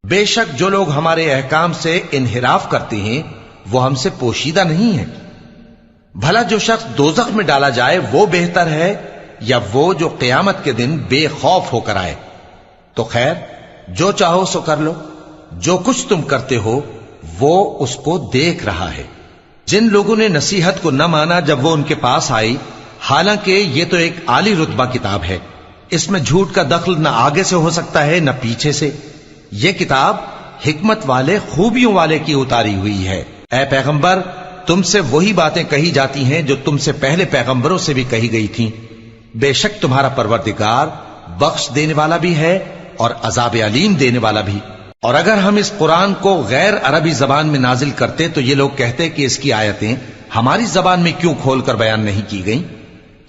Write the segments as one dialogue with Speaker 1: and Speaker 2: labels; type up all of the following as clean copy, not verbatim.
Speaker 1: بے شک جو لوگ ہمارے احکام سے انحراف کرتے ہیں وہ ہم سے پوشیدہ نہیں ہیں۔ بھلا جو شخص دوزخ میں ڈالا جائے وہ بہتر ہے یا وہ جو قیامت کے دن بے خوف ہو کر آئے؟ تو خیر، جو چاہو سو کر لو، جو کچھ تم کرتے ہو وہ اس کو دیکھ رہا ہے۔ جن لوگوں نے نصیحت کو نہ مانا جب وہ ان کے پاس آئی، حالانکہ یہ تو ایک عالی رتبہ کتاب ہے، اس میں جھوٹ کا دخل نہ آگے سے ہو سکتا ہے نہ پیچھے سے۔ یہ کتاب حکمت والے، خوبیوں والے کی اتاری ہوئی ہے۔ اے پیغمبر، تم سے وہی باتیں کہی جاتی ہیں جو تم سے پہلے پیغمبروں سے بھی کہی گئی تھیں۔ بے شک تمہارا پروردگار بخش دینے والا بھی ہے اور عذاب علیم دینے والا بھی۔ اور اگر ہم اس قرآن کو غیر عربی زبان میں نازل کرتے تو یہ لوگ کہتے کہ اس کی آیتیں ہماری زبان میں کیوں کھول کر بیان نہیں کی گئیں؟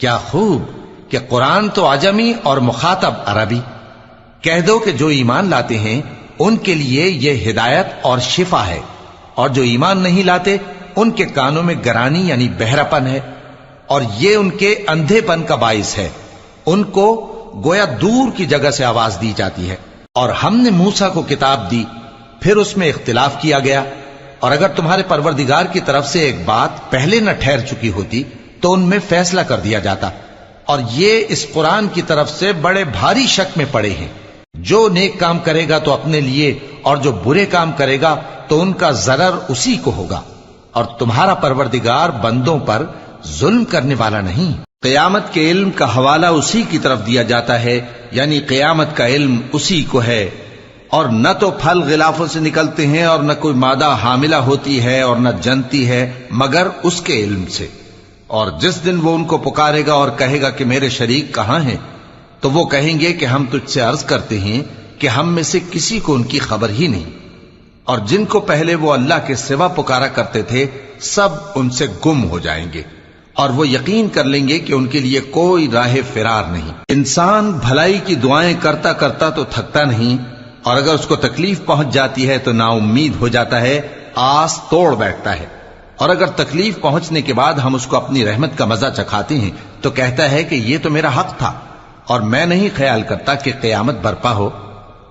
Speaker 1: کیا خوب کہ قرآن تو عجمی اور مخاطب عربی۔ کہہ دو کہ جو ایمان لاتے ہیں ان کے لیے یہ ہدایت اور شفا ہے، اور جو ایمان نہیں لاتے ان کے کانوں میں گرانی یعنی بہراپن ہے، اور یہ ان کے اندھے پن کا باعث ہے۔ ان کو گویا دور کی جگہ سے آواز دی جاتی ہے۔ اور ہم نے موسیٰ کو کتاب دی، پھر اس میں اختلاف کیا گیا، اور اگر تمہارے پروردگار کی طرف سے ایک بات پہلے نہ ٹھہر چکی ہوتی تو ان میں فیصلہ کر دیا جاتا۔ اور یہ اس قرآن کی طرف سے بڑے بھاری شک میں پڑے ہیں۔ جو نیک کام کرے گا تو اپنے لیے، اور جو برے کام کرے گا تو ان کا ضرر اسی کو ہوگا، اور تمہارا پروردگار بندوں پر ظلم کرنے والا نہیں۔ قیامت کے علم کا حوالہ اسی کی طرف دیا جاتا ہے، یعنی قیامت کا علم اسی کو ہے۔ اور نہ تو پھل غلافوں سے نکلتے ہیں اور نہ کوئی مادہ حاملہ ہوتی ہے اور نہ جنتی ہے مگر اس کے علم سے۔ اور جس دن وہ ان کو پکارے گا اور کہے گا کہ میرے شریک کہاں ہیں، تو وہ کہیں گے کہ ہم تجھ سے عرض کرتے ہیں کہ ہم میں سے کسی کو ان کی خبر ہی نہیں، اور جن کو پہلے وہ اللہ کے سوا پکارا کرتے تھے سب ان سے گم ہو جائیں گے، اور وہ یقین کر لیں گے کہ ان کے لیے کوئی راہ فرار نہیں۔ انسان بھلائی کی دعائیں کرتا کرتا تو تھکتا نہیں، اور اگر اس کو تکلیف پہنچ جاتی ہے تو نا امید ہو جاتا ہے، آس توڑ بیٹھتا ہے۔ اور اگر تکلیف پہنچنے کے بعد ہم اس کو اپنی رحمت کا مزہ چکھاتے ہیں تو کہتا ہے کہ یہ تو میرا حق تھا، اور میں نہیں خیال کرتا کہ قیامت برپا ہو۔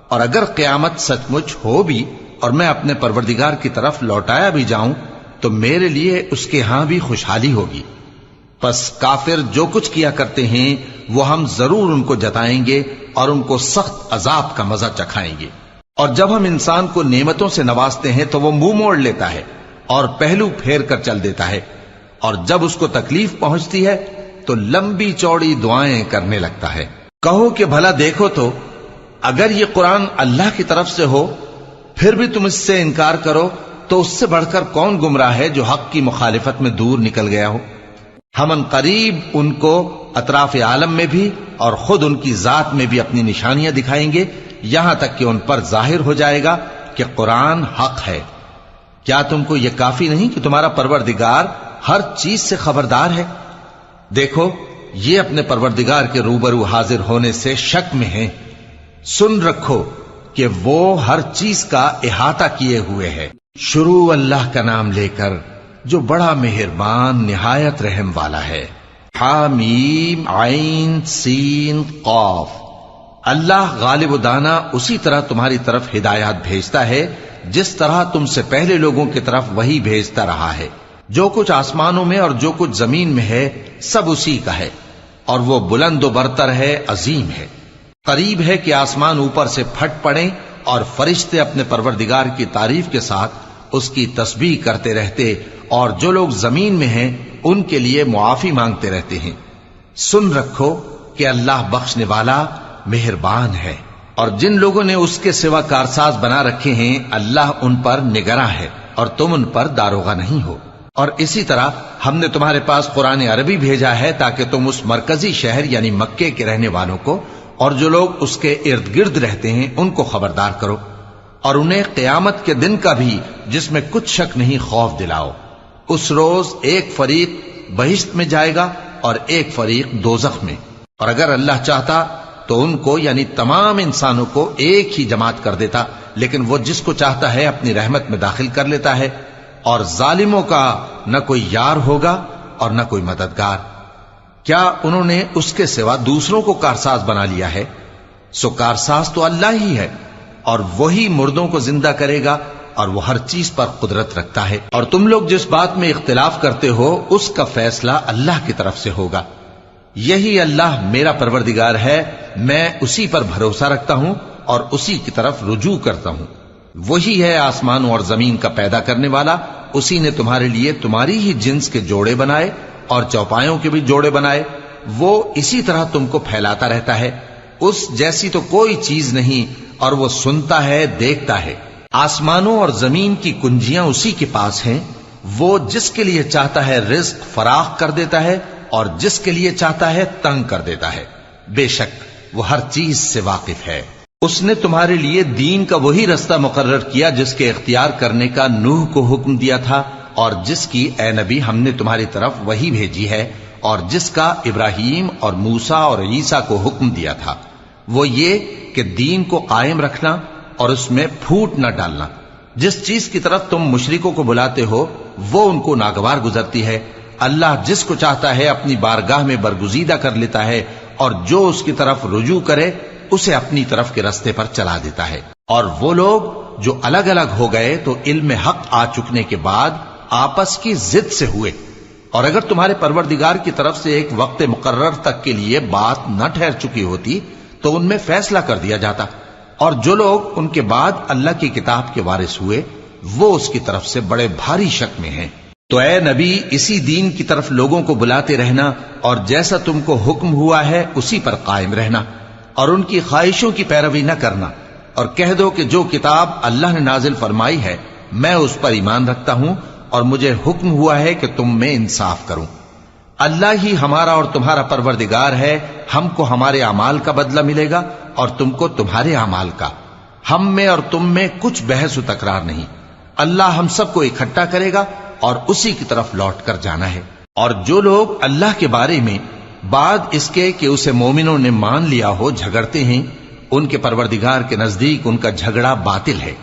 Speaker 1: اور اگر قیامت سچ مچ ہو بھی اور میں اپنے پروردگار کی طرف لوٹایا بھی جاؤں تو میرے لیے اس کے ہاں بھی خوشحالی ہوگی۔ پس کافر جو کچھ کیا کرتے ہیں وہ ہم ضرور ان کو جتائیں گے اور ان کو سخت عذاب کا مزہ چکھائیں گے۔ اور جب ہم انسان کو نعمتوں سے نوازتے ہیں تو وہ منہ موڑ لیتا ہے اور پہلو پھیر کر چل دیتا ہے، اور جب اس کو تکلیف پہنچتی ہے تو لمبی چوڑی دعائیں کرنے لگتا ہے۔ کہو کہ بھلا دیکھو تو اگر یہ قرآن اللہ کی طرف سے ہو پھر بھی تم اس سے انکار کرو تو اس سے بڑھ کر کون گمراہ ہے جو حق کی مخالفت میں دور نکل گیا ہو۔ ہم ان قریب ان کو اطراف عالم میں بھی اور خود ان کی ذات میں بھی اپنی نشانیاں دکھائیں گے، یہاں تک کہ ان پر ظاہر ہو جائے گا کہ قرآن حق ہے۔ کیا تم کو یہ کافی نہیں کہ تمہارا پروردگار ہر چیز سے خبردار ہے؟ دیکھو یہ اپنے پروردگار کے روبرو حاضر ہونے سے شک میں ہیں۔ سن رکھو کہ وہ ہر چیز کا احاطہ کیے ہوئے ہے۔ شروع اللہ کا نام لے کر جو بڑا مہربان نہایت رحم والا ہے۔ حامیم عین سین قاف۔ اللہ غالب و دانا اسی طرح تمہاری طرف ہدایات بھیجتا ہے جس طرح تم سے پہلے لوگوں کی طرف وہی بھیجتا رہا ہے۔ جو کچھ آسمانوں میں اور جو کچھ زمین میں ہے سب اسی کا ہے، اور وہ بلند و برتر ہے، عظیم ہے۔ قریب ہے کہ آسمان اوپر سے پھٹ پڑیں اور فرشتے اپنے پروردگار کی تعریف کے ساتھ اس کی تسبیح کرتے رہتے، اور جو لوگ زمین میں ہیں ان کے لیے معافی مانگتے رہتے ہیں۔ سن رکھو کہ اللہ بخشنے والا مہربان ہے۔ اور جن لوگوں نے اس کے سوا کارساز بنا رکھے ہیں اللہ ان پر نگراں ہے اور تم ان پر داروغہ نہیں ہو۔ اور اسی طرح ہم نے تمہارے پاس قرآن عربی بھیجا ہے تاکہ تم اس مرکزی شہر یعنی مکے کے رہنے والوں کو اور جو لوگ اس کے ارد گرد رہتے ہیں ان کو خبردار کرو، اور انہیں قیامت کے دن کا بھی جس میں کچھ شک نہیں خوف دلاؤ۔ اس روز ایک فریق بہشت میں جائے گا اور ایک فریق دوزخ میں، اور اگر اللہ چاہتا تو ان کو یعنی تمام انسانوں کو ایک ہی جماعت کر دیتا، لیکن وہ جس کو چاہتا ہے اپنی رحمت میں داخل کر لیتا ہے، اور ظالموں کا نہ کوئی یار ہوگا اور نہ کوئی مددگار۔ کیا انہوں نے اس کے سوا دوسروں کو کارساز بنا لیا ہے؟ سو کارساز تو اللہ ہی ہے، اور وہی مردوں کو زندہ کرے گا اور وہ ہر چیز پر قدرت رکھتا ہے۔ اور تم لوگ جس بات میں اختلاف کرتے ہو اس کا فیصلہ اللہ کی طرف سے ہوگا۔ یہی اللہ میرا پروردگار ہے، میں اسی پر بھروسہ رکھتا ہوں اور اسی کی طرف رجوع کرتا ہوں۔ وہی ہے آسمانوں اور زمین کا پیدا کرنے والا، اسی نے تمہارے لیے تمہاری ہی جنس کے جوڑے بنائے اور چوپایوں کے بھی جوڑے بنائے۔ وہ اسی طرح تم کو پھیلاتا رہتا ہے، اس جیسی تو کوئی چیز نہیں، اور وہ سنتا ہے، دیکھتا ہے۔ آسمانوں اور زمین کی کنجیاں اسی کے پاس ہیں، وہ جس کے لیے چاہتا ہے رزق فراخ کر دیتا ہے اور جس کے لیے چاہتا ہے تنگ کر دیتا ہے۔ بے شک وہ ہر چیز سے واقف ہے۔ اس نے تمہارے لیے دین کا وہی رستہ مقرر کیا جس کے اختیار کرنے کا نوح کو حکم دیا تھا، اور جس کی اے نبی ہم نے تمہاری طرف وہی بھیجی ہے، اور جس کا ابراہیم اور موسیٰ اور عیسیٰ کو حکم دیا تھا، وہ یہ کہ دین کو قائم رکھنا اور اس میں پھوٹ نہ ڈالنا۔ جس چیز کی طرف تم مشرکوں کو بلاتے ہو وہ ان کو ناگوار گزرتی ہے۔ اللہ جس کو چاہتا ہے اپنی بارگاہ میں برگزیدہ کر لیتا ہے، اور جو اس کی طرف رجوع کرے اسے اپنی طرف کے رستے پر چلا دیتا ہے۔ اور وہ لوگ جو الگ الگ ہو گئے تو علم حق آ چکنے کے بعد آپس کی ضد سے ہوئے، اور اگر تمہارے پروردگار کی طرف سے ایک وقت مقرر تک کے لیے بات نہ ٹھہر چکی ہوتی تو ان میں فیصلہ کر دیا جاتا، اور جو لوگ ان کے بعد اللہ کی کتاب کے وارث ہوئے وہ اس کی طرف سے بڑے بھاری شک میں ہیں۔ تو اے نبی اسی دین کی طرف لوگوں کو بلاتے رہنا، اور جیسا تم کو حکم ہوا ہے اسی پر قائم رہنا، اور ان کی خواہشوں کی پیروی نہ کرنا، اور کہہ دو کہ جو کتاب اللہ نے نازل فرمائی ہے میں اس پر ایمان رکھتا ہوں، اور مجھے حکم ہوا ہے کہ تم میں انصاف کروں۔ اللہ ہی ہمارا اور تمہارا پروردگار ہے، ہم کو ہمارے اعمال کا بدلہ ملے گا اور تم کو تمہارے اعمال کا۔ ہم میں اور تم میں کچھ بحث و تکرار نہیں، اللہ ہم سب کو اکٹھا کرے گا اور اسی کی طرف لوٹ کر جانا ہے۔ اور جو لوگ اللہ کے بارے میں بعد اس کے کہ اسے مومنوں نے مان لیا ہو جھگڑتے ہیں، ان کے پروردگار کے نزدیک ان کا جھگڑا باطل ہے،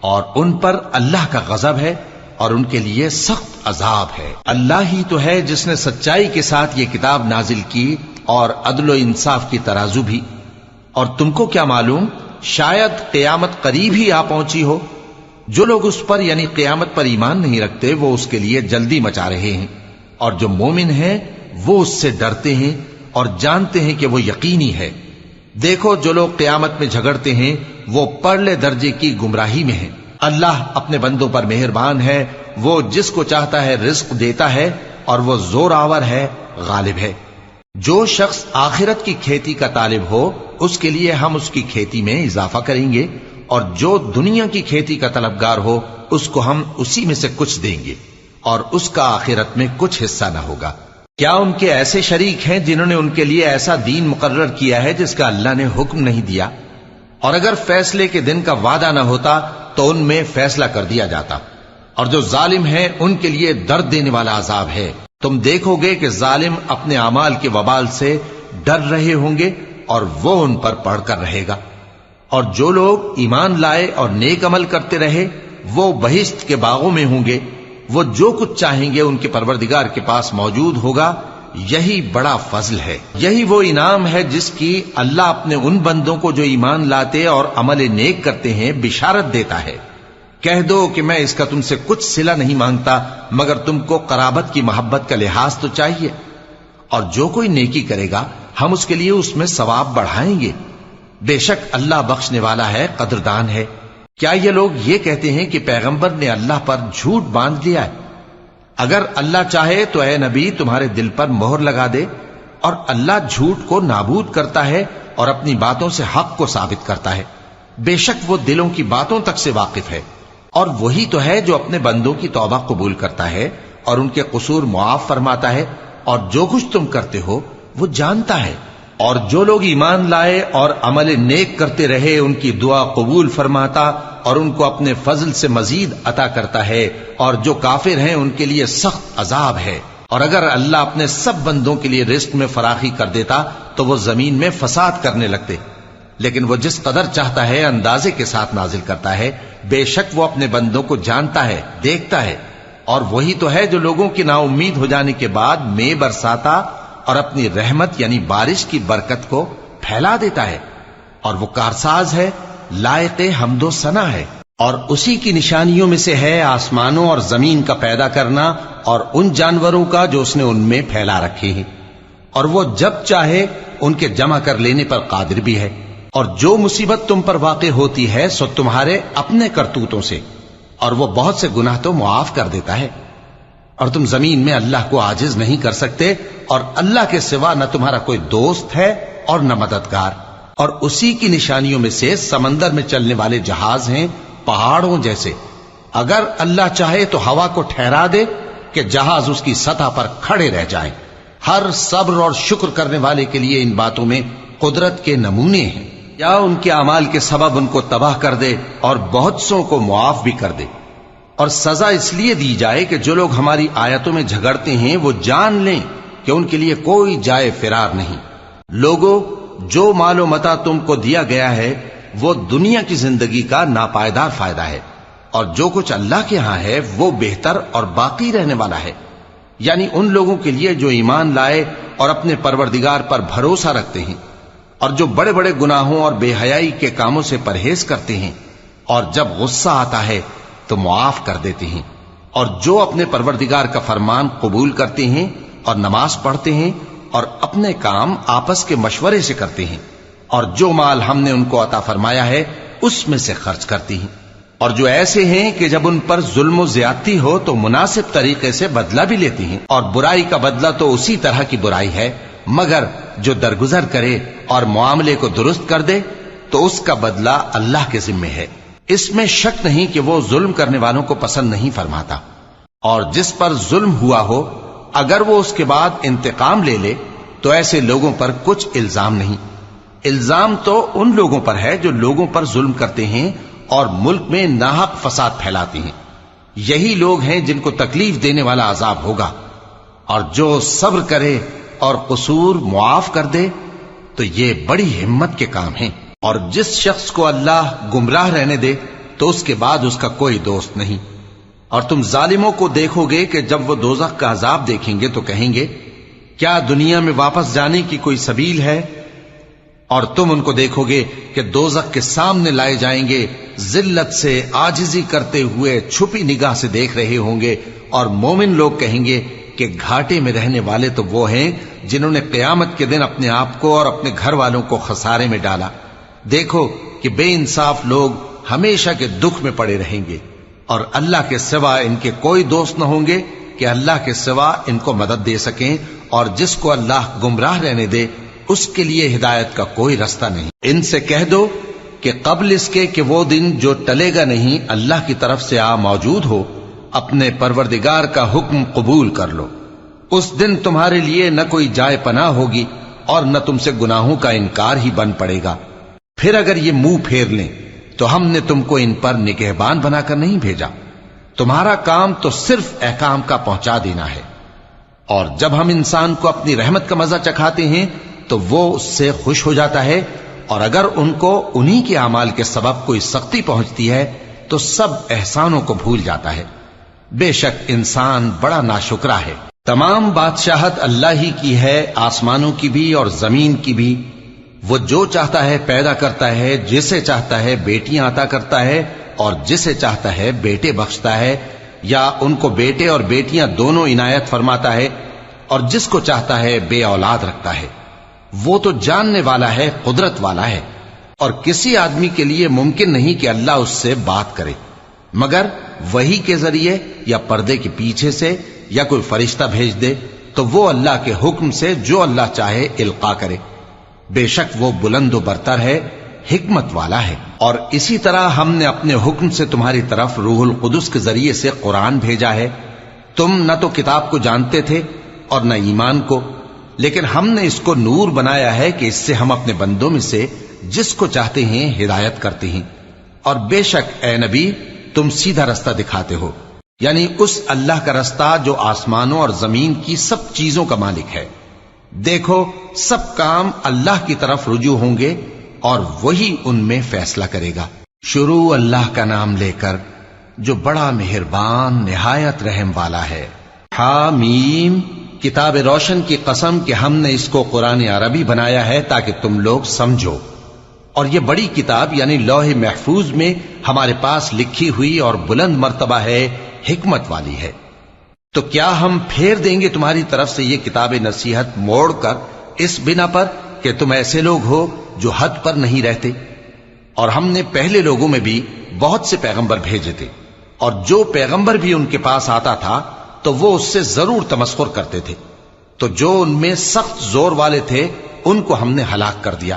Speaker 1: اور ان پر اللہ کا غضب ہے اور ان کے لیے سخت عذاب ہے۔ اللہ ہی تو ہے جس نے سچائی کے ساتھ یہ کتاب نازل کی اور عدل و انصاف کی ترازو بھی۔ اور تم کو کیا معلوم، شاید قیامت قریب ہی آ پہنچی ہو۔ جو لوگ اس پر یعنی قیامت پر ایمان نہیں رکھتے وہ اس کے لیے جلدی مچا رہے ہیں، اور جو مومن ہیں وہ اس سے ڈرتے ہیں اور جانتے ہیں کہ وہ یقینی ہے۔ دیکھو جو لوگ قیامت میں جھگڑتے ہیں وہ پرلے درجے کی گمراہی میں ہیں۔ اللہ اپنے بندوں پر مہربان ہے، وہ جس کو چاہتا ہے رزق دیتا ہے، اور وہ زور آور ہے، غالب ہے۔ جو شخص آخرت کی کھیتی کا طالب ہو اس کے لیے ہم اس کی کھیتی میں اضافہ کریں گے، اور جو دنیا کی کھیتی کا طلبگار ہو اس کو ہم اسی میں سے کچھ دیں گے، اور اس کا آخرت میں کچھ حصہ نہ ہوگا۔ کیا ان کے ایسے شریک ہیں جنہوں نے ان کے لیے ایسا دین مقرر کیا ہے جس کا اللہ نے حکم نہیں دیا؟ اور اگر فیصلے کے دن کا وعدہ نہ ہوتا تو ان میں فیصلہ کر دیا جاتا، اور جو ظالم ہیں ان کے لیے درد دینے والا عذاب ہے۔ تم دیکھو گے کہ ظالم اپنے اعمال کے وبال سے ڈر رہے ہوں گے اور وہ ان پر پڑھ کر رہے گا۔ اور جو لوگ ایمان لائے اور نیک عمل کرتے رہے وہ بہشت کے باغوں میں ہوں گے، وہ جو کچھ چاہیں گے ان کے پروردگار کے پاس موجود ہوگا۔ یہی بڑا فضل ہے، یہی وہ انعام ہے جس کی اللہ اپنے ان بندوں کو جو ایمان لاتے اور عمل نیک کرتے ہیں بشارت دیتا ہے۔ کہہ دو کہ میں اس کا تم سے کچھ صلہ نہیں مانگتا مگر تم کو قرابت کی محبت کا لحاظ تو چاہیے، اور جو کوئی نیکی کرے گا ہم اس کے لیے اس میں ثواب بڑھائیں گے۔ بے شک اللہ بخشنے والا ہے، قدردان ہے۔ کیا یہ لوگ یہ کہتے ہیں کہ پیغمبر نے اللہ پر جھوٹ باندھ لیا ہے؟ اگر اللہ چاہے تو اے نبی تمہارے دل پر مہر لگا دے، اور اللہ جھوٹ کو نابود کرتا ہے اور اپنی باتوں سے حق کو ثابت کرتا ہے۔ بے شک وہ دلوں کی باتوں تک سے واقف ہے، اور وہی تو ہے جو اپنے بندوں کی توبہ قبول کرتا ہے اور ان کے قصور معاف فرماتا ہے، اور جو کچھ تم کرتے ہو وہ جانتا ہے۔ اور جو لوگ ایمان لائے اور عمل نیک کرتے رہے ان کی دعا قبول فرماتا اور ان کو اپنے فضل سے مزید عطا کرتا ہے، اور جو کافر ہیں ان کے لیے سخت عذاب ہے۔ اور اگر اللہ اپنے سب بندوں کے لیے رزق میں فراخی کر دیتا تو وہ زمین میں فساد کرنے لگتے، لیکن وہ جس قدر چاہتا ہے اندازے کے ساتھ نازل کرتا ہے۔ بے شک وہ اپنے بندوں کو جانتا ہے، دیکھتا ہے، اور وہی تو ہے جو لوگوں کی نا امید ہو جانے کے بعد مے برساتا اور اپنی رحمت یعنی بارش کی برکت کو پھیلا دیتا ہے، اور وہ کارساز ہے لائق حمد و ثنا ہے، اور اسی کی نشانیوں میں سے ہے آسمانوں اور زمین کا پیدا کرنا اور ان جانوروں کا جو اس نے ان میں پھیلا رکھے ہیں، اور وہ جب چاہے ان کے جمع کر لینے پر قادر بھی ہے، اور جو مصیبت تم پر واقع ہوتی ہے سو تمہارے اپنے کرتوتوں سے، اور وہ بہت سے گناہ تو معاف کر دیتا ہے، اور تم زمین میں اللہ کو عاجز نہیں کر سکتے، اور اللہ کے سوا نہ تمہارا کوئی دوست ہے اور نہ مددگار، اور اسی کی نشانیوں میں سے سمندر میں چلنے والے جہاز ہیں پہاڑوں جیسے، اگر اللہ چاہے تو ہوا کو ٹھہرا دے کہ جہاز اس کی سطح پر کھڑے رہ جائیں۔ ہر صبر اور شکر کرنے والے کے لیے ان باتوں میں قدرت کے نمونے ہیں، یا ان کے اعمال کے سبب ان کو تباہ کر دے اور بہت سوں کو معاف بھی کر دے، اور سزا اس لیے دی جائے کہ جو لوگ ہماری آیتوں میں جھگڑتے ہیں وہ جان لیں کہ ان کے لیے کوئی جائے فرار نہیں۔ لوگوں، جو مال و متاع تم کو دیا گیا ہے وہ دنیا کی زندگی کا ناپائیدار فائدہ ہے، اور جو کچھ اللہ کے ہاں ہے وہ بہتر اور باقی رہنے والا ہے، یعنی ان لوگوں کے لیے جو ایمان لائے اور اپنے پروردگار پر بھروسہ رکھتے ہیں، اور جو بڑے بڑے گناہوں اور بے حیائی کے کاموں سے پرہیز کرتے ہیں، اور جب غصہ آتا ہے تو معاف کر دیتے ہیں، اور جو اپنے پروردگار کا فرمان قبول کرتے ہیں اور نماز پڑھتے ہیں اور اپنے کام آپس کے مشورے سے کرتے ہیں، اور جو مال ہم نے ان کو عطا فرمایا ہے اس میں سے خرچ کرتی ہیں، اور جو ایسے ہیں کہ جب ان پر ظلم و زیادتی ہو تو مناسب طریقے سے بدلہ بھی لیتی ہیں، اور برائی کا بدلہ تو اسی طرح کی برائی ہے، مگر جو درگزر کرے اور معاملے کو درست کر دے تو اس کا بدلہ اللہ کے ذمے ہے۔ اس میں شک نہیں کہ وہ ظلم کرنے والوں کو پسند نہیں فرماتا، اور جس پر ظلم ہوا ہو اگر وہ اس کے بعد انتقام لے لے تو ایسے لوگوں پر کچھ الزام نہیں۔ الزام تو ان لوگوں پر ہے جو لوگوں پر ظلم کرتے ہیں اور ملک میں ناحق فساد پھیلاتے ہیں، یہی لوگ ہیں جن کو تکلیف دینے والا عذاب ہوگا، اور جو صبر کرے اور قصور معاف کر دے تو یہ بڑی ہمت کے کام ہیں۔ اور جس شخص کو اللہ گمراہ رہنے دے تو اس کے بعد اس کا کوئی دوست نہیں، اور تم ظالموں کو دیکھو گے کہ جب وہ دوزخ کا عذاب دیکھیں گے تو کہیں گے کیا دنیا میں واپس جانے کی کوئی سبیل ہے؟ اور تم ان کو دیکھو گے کہ دوزخ کے سامنے لائے جائیں گے، ذلت سے عاجزی کرتے ہوئے چھپی نگاہ سے دیکھ رہے ہوں گے، اور مومن لوگ کہیں گے کہ گھاٹے میں رہنے والے تو وہ ہیں جنہوں نے قیامت کے دن اپنے آپ کو اور اپنے گھر والوں کو خسارے میں ڈالا۔ دیکھو کہ بے انصاف لوگ ہمیشہ کے دکھ میں پڑے رہیں گے، اور اللہ کے سوا ان کے کوئی دوست نہ ہوں گے کہ اللہ کے سوا ان کو مدد دے سکیں، اور جس کو اللہ گمراہ رہنے دے اس کے لیے ہدایت کا کوئی رستہ نہیں۔ ان سے کہہ دو کہ قبل اس کے کہ وہ دن جو ٹلے گا نہیں اللہ کی طرف سے آ موجود ہو، اپنے پروردگار کا حکم قبول کر لو۔ اس دن تمہارے لیے نہ کوئی جائے پناہ ہوگی اور نہ تم سے گناہوں کا انکار ہی بن پڑے گا۔ پھر اگر یہ منہ پھیر لیں تو ہم نے تم کو ان پر نگہبان بنا کر نہیں بھیجا، تمہارا کام تو صرف احکام کا پہنچا دینا ہے، اور جب ہم انسان کو اپنی رحمت کا مزہ چکھاتے ہیں تو وہ اس سے خوش ہو جاتا ہے، اور اگر ان کو انہی کے اعمال کے سبب کوئی سختی پہنچتی ہے تو سب احسانوں کو بھول جاتا ہے۔ بے شک انسان بڑا ناشکرا ہے۔ تمام بادشاہت اللہ ہی کی ہے، آسمانوں کی بھی اور زمین کی بھی۔ وہ جو چاہتا ہے پیدا کرتا ہے، جسے چاہتا ہے بیٹیاں عطا کرتا ہے اور جسے چاہتا ہے بیٹے بخشتا ہے، یا ان کو بیٹے اور بیٹیاں دونوں عنایت فرماتا ہے، اور جس کو چاہتا ہے بے اولاد رکھتا ہے۔ وہ تو جاننے والا ہے، قدرت والا ہے، اور کسی آدمی کے لیے ممکن نہیں کہ اللہ اس سے بات کرے مگر وحی کے ذریعے یا پردے کے پیچھے سے، یا کوئی فرشتہ بھیج دے تو وہ اللہ کے حکم سے جو اللہ چاہے القا کرے۔ بے شک وہ بلند و برتر ہے، حکمت والا ہے۔ اور اسی طرح ہم نے اپنے حکم سے تمہاری طرف روح القدس کے ذریعے سے قرآن بھیجا ہے۔ تم نہ تو کتاب کو جانتے تھے اور نہ ایمان کو، لیکن ہم نے اس کو نور بنایا ہے کہ اس سے ہم اپنے بندوں میں سے جس کو چاہتے ہیں ہدایت کرتے ہیں، اور بے شک اے نبی تم سیدھا رستہ دکھاتے ہو، یعنی اس اللہ کا رستہ جو آسمانوں اور زمین کی سب چیزوں کا مالک ہے۔ دیکھو سب کام اللہ کی طرف رجوع ہوں گے اور وہی ان میں فیصلہ کرے گا۔ شروع اللہ کا نام لے کر جو بڑا مہربان نہایت رحم والا ہے۔ حامیم، کتاب روشن کی قسم کہ ہم نے اس کو قرآن عربی بنایا ہے تاکہ تم لوگ سمجھو، اور یہ بڑی کتاب یعنی لوح محفوظ میں ہمارے پاس لکھی ہوئی اور بلند مرتبہ ہے، حکمت والی ہے۔ تو کیا ہم پھیر دیں گے تمہاری طرف سے یہ کتاب نصیحت موڑ کر اس بنا پر کہ تم ایسے لوگ ہو جو حد پر نہیں رہتے؟ اور ہم نے پہلے لوگوں میں بھی بہت سے پیغمبر بھیجے تھے، اور جو پیغمبر بھی ان کے پاس آتا تھا تو وہ اس سے ضرور تمسخر کرتے تھے، تو جو ان میں سخت زور والے تھے ان کو ہم نے ہلاک کر دیا،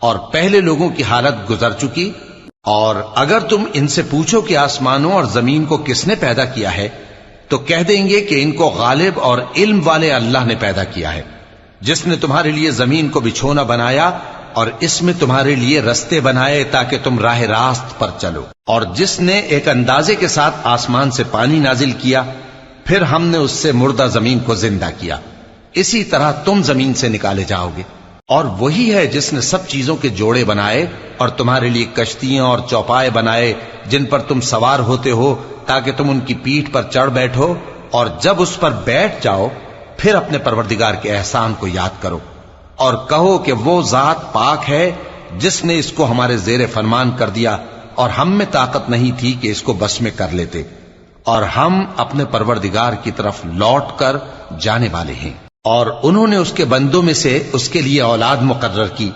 Speaker 1: اور پہلے لوگوں کی حالت گزر چکی۔ اور اگر تم ان سے پوچھو کہ آسمانوں اور زمین کو کس نے پیدا کیا ہے، تو کہہ دیں گے کہ ان کو غالب اور علم والے اللہ نے پیدا کیا ہے، جس نے تمہارے لیے زمین کو بچھونا بنایا اور اس میں تمہارے لیے رستے بنائے تاکہ تم راہ راست پر چلو، اور جس نے ایک اندازے کے ساتھ آسمان سے پانی نازل کیا، پھر ہم نے اس سے مردہ زمین کو زندہ کیا، اسی طرح تم زمین سے نکالے جاؤ گے۔ اور وہی ہے جس نے سب چیزوں کے جوڑے بنائے اور تمہارے لیے کشتیاں اور چوپائے بنائے جن پر تم سوار ہوتے ہو تاکہ تم ان کی پیٹھ پر چڑھ بیٹھو، اور جب اس پر بیٹھ جاؤ پھر اپنے پروردگار کے احسان کو یاد کرو اور کہو کہ وہ ذات پاک ہے جس نے اس کو ہمارے زیر فرمان کر دیا اور ہم میں طاقت نہیں تھی کہ اس کو بس میں کر لیتے، اور ہم اپنے پروردگار کی طرف لوٹ کر جانے والے ہیں۔ اور انہوں نے اس کے بندوں میں سے اس کے لیے اولاد مقرر کی،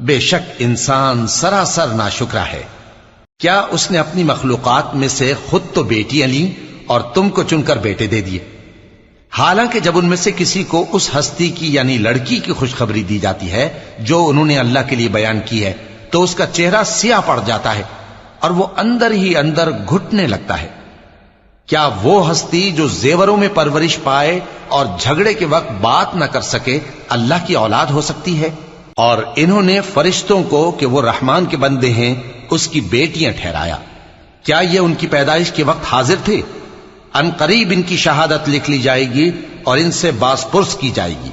Speaker 1: بے شک انسان سراسر ناشکرا ہے۔ کیا اس نے اپنی مخلوقات میں سے خود تو بیٹیاں لیں اور تم کو چن کر بیٹے دے دیے؟ حالانکہ جب ان میں سے کسی کو اس ہستی کی یعنی لڑکی کی خوشخبری دی جاتی ہے جو انہوں نے اللہ کے لیے بیان کی ہے تو اس کا چہرہ سیاہ پڑ جاتا ہے اور وہ اندر ہی اندر گھٹنے لگتا ہے۔ کیا وہ ہستی جو زیوروں میں پرورش پائے اور جھگڑے کے وقت بات نہ کر سکے اللہ کی اولاد ہو سکتی ہے؟ اور انہوں نے فرشتوں کو کہ وہ رحمان کے بندے ہیں اس کی بیٹیاں ٹھہرایا۔ کیا یہ ان کی پیدائش کے وقت حاضر تھے؟ ان قریب ان کی شہادت لکھ لی جائے گی اور ان سے باز پرس کی جائے گی،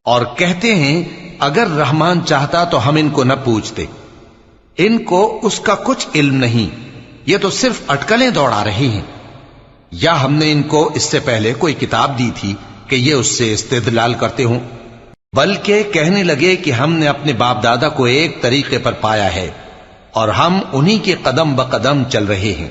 Speaker 1: اور کہتے ہیں اگر رحمان چاہتا تو ہم ان کو نہ پوچھتے، ان کو اس کا کچھ علم نہیں، یہ تو صرف اٹکلیں دوڑا رہے ہیں۔ یا ہم نے ان کو اس سے پہلے کوئی کتاب دی تھی کہ یہ اس سے استدلال کرتے ہوں؟ بلکہ کہنے لگے کہ ہم نے اپنے باپ دادا کو ایک طریقے پر پایا ہے اور ہم انہی کے قدم بقدم چل رہے ہیں،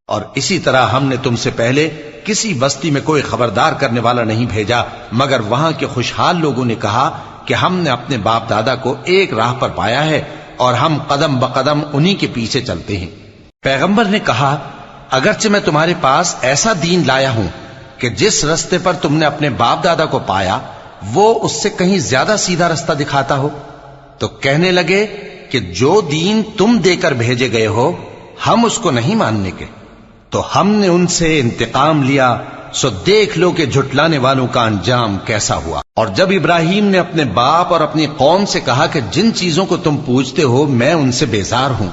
Speaker 1: اور اسی طرح ہم نے تم سے پہلے کسی بستی میں کوئی خبردار کرنے والا نہیں بھیجا مگر وہاں کے خوشحال لوگوں نے کہا کہ ہم نے اپنے باپ دادا کو ایک راہ پر پایا ہے اور ہم قدم بقدم انہی کے پیچھے چلتے ہیں۔ پیغمبر نے کہا اگرچہ میں تمہارے پاس ایسا دین لایا ہوں کہ جس رستے پر تم نے اپنے باپ دادا کو پایا وہ اس سے کہیں زیادہ سیدھا رستہ دکھاتا ہو، تو کہنے لگے کہ جو دین تم دے کر بھیجے گئے ہو ہم اس کو نہیں ماننے کے، تو ہم نے ان سے انتقام لیا، سو دیکھ لو کہ جھٹلانے والوں کا انجام کیسا ہوا۔ اور جب ابراہیم نے اپنے باپ اور اپنی قوم سے کہا کہ جن چیزوں کو تم پوجتے ہو میں ان سے بیزار ہوں،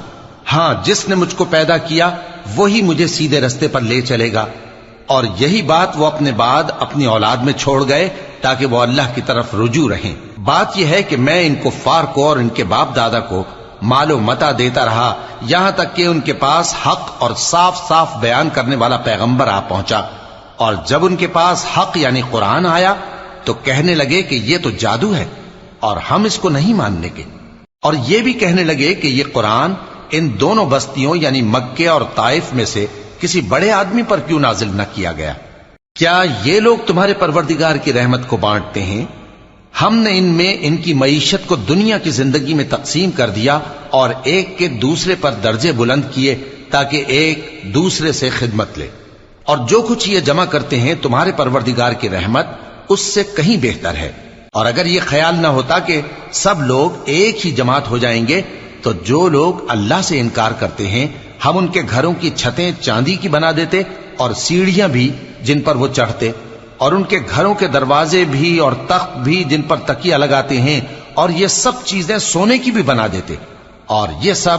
Speaker 1: ہاں جس نے مجھ کو پیدا کیا وہی مجھے سیدھے رستے پر لے چلے گا، اور یہی بات وہ اپنے بعد اپنی اولاد میں چھوڑ گئے تاکہ وہ اللہ کی طرف رجوع رہیں۔ بات یہ ہے کہ میں ان کفار کو اور ان کے باپ دادا کو مال و متاع دیتا رہا یہاں تک کہ ان کے پاس حق اور صاف صاف بیان کرنے والا پیغمبر آ پہنچا، اور جب ان کے پاس حق یعنی قرآن آیا تو کہنے لگے کہ یہ تو جادو ہے اور ہم اس کو نہیں ماننے کے، اور یہ بھی کہنے لگے کہ یہ قرآن ان دونوں بستیوں یعنی مکے اور طائف میں سے کسی بڑے آدمی پر کیوں نازل نہ کیا گیا؟ کیا یہ لوگ تمہارے پروردگار کی رحمت کو بانٹتے ہیں؟ ہم نے ان میں ان کی معیشت کو دنیا کی زندگی میں تقسیم کر دیا اور ایک کے دوسرے پر درجے بلند کیے تاکہ ایک دوسرے سے خدمت لے، اور جو کچھ یہ جمع کرتے ہیں تمہارے پروردگار کی رحمت اس سے کہیں بہتر ہے۔ اور اگر یہ خیال نہ ہوتا کہ سب لوگ ایک ہی جماعت ہو جائیں گے تو جو لوگ اللہ سے انکار کرتے ہیں ہم ان کے گھروں کی چھتیں چاندی کی بنا دیتے اور سیڑھیاں بھی جن پر وہ چڑھتے، اور ان کے گھروں کے دروازے بھی اور تخت بھی جن پر تکیہ لگاتے ہیں، اور یہ سب چیزیں سونے کی بھی بنا دیتے، اور یہ سب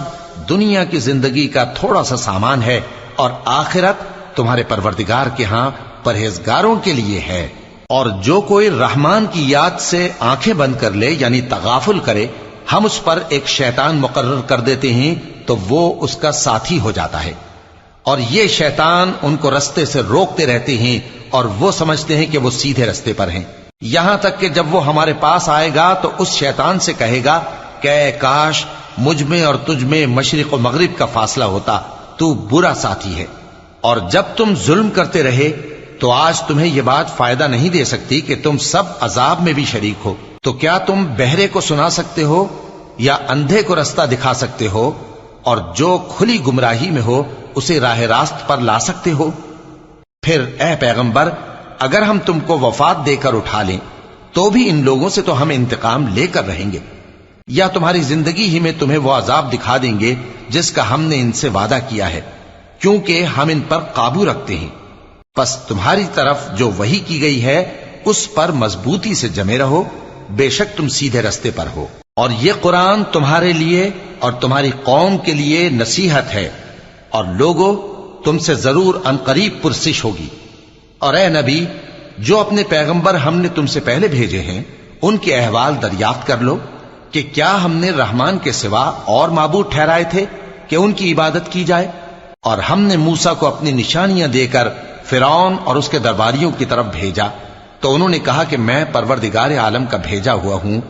Speaker 1: دنیا کی زندگی کا تھوڑا سا سامان ہے، اور آخرت تمہارے پروردگار کے ہاں پرہیزگاروں کے لیے ہے۔ اور جو کوئی رحمان کی یاد سے آنکھیں بند کر لے یعنی تغافل کرے ہم اس پر ایک شیطان مقرر کر دیتے ہیں تو وہ اس کا ساتھی ہو جاتا ہے، اور یہ شیطان ان کو رستے سے روکتے رہتے ہیں اور وہ سمجھتے ہیں کہ وہ سیدھے رستے پر ہیں، یہاں تک کہ جب وہ ہمارے پاس آئے گا تو اس شیطان سے کہے گا کہ اے کاش مجھ میں اور تجھ میں مشرق و مغرب کا فاصلہ ہوتا تو برا ساتھی ہے۔ اور جب تم ظلم کرتے رہے تو آج تمہیں یہ بات فائدہ نہیں دے سکتی کہ تم سب عذاب میں بھی شریک ہو۔ تو کیا تم بہرے کو سنا سکتے ہو یا اندھے کو رستہ دکھا سکتے ہو، اور جو کھلی گمراہی میں ہو اسے راہ راست پر لا سکتے ہو؟ پھر اے پیغمبر، اگر ہم تم کو وفات دے کر اٹھا لیں تو بھی ان لوگوں سے تو ہم انتقام لے کر رہیں گے، یا تمہاری زندگی ہی میں تمہیں وہ عذاب دکھا دیں گے جس کا ہم نے ان سے وعدہ کیا ہے، کیونکہ ہم ان پر قابو رکھتے ہیں۔ پس تمہاری طرف جو وحی کی گئی ہے اس پر مضبوطی سے جمے رہو، بے شک تم سیدھے رستے پر ہو۔ اور یہ قرآن تمہارے لیے اور تمہاری قوم کے لیے نصیحت ہے، اور لوگوں تم سے ضرور عنقریب پرسش ہوگی۔ اور اے نبی، جو اپنے پیغمبر ہم نے تم سے پہلے بھیجے ہیں ان کے احوال دریافت کر لو کہ کیا ہم نے رحمان کے سوا اور معبود ٹھہرائے تھے کہ ان کی عبادت کی جائے؟ اور ہم نے موسیٰ کو اپنی نشانیاں دے کر فرعون اور اس کے درباریوں کی طرف بھیجا، تو انہوں نے کہا کہ میں پروردگار عالم کا بھیجا ہوا ہوں۔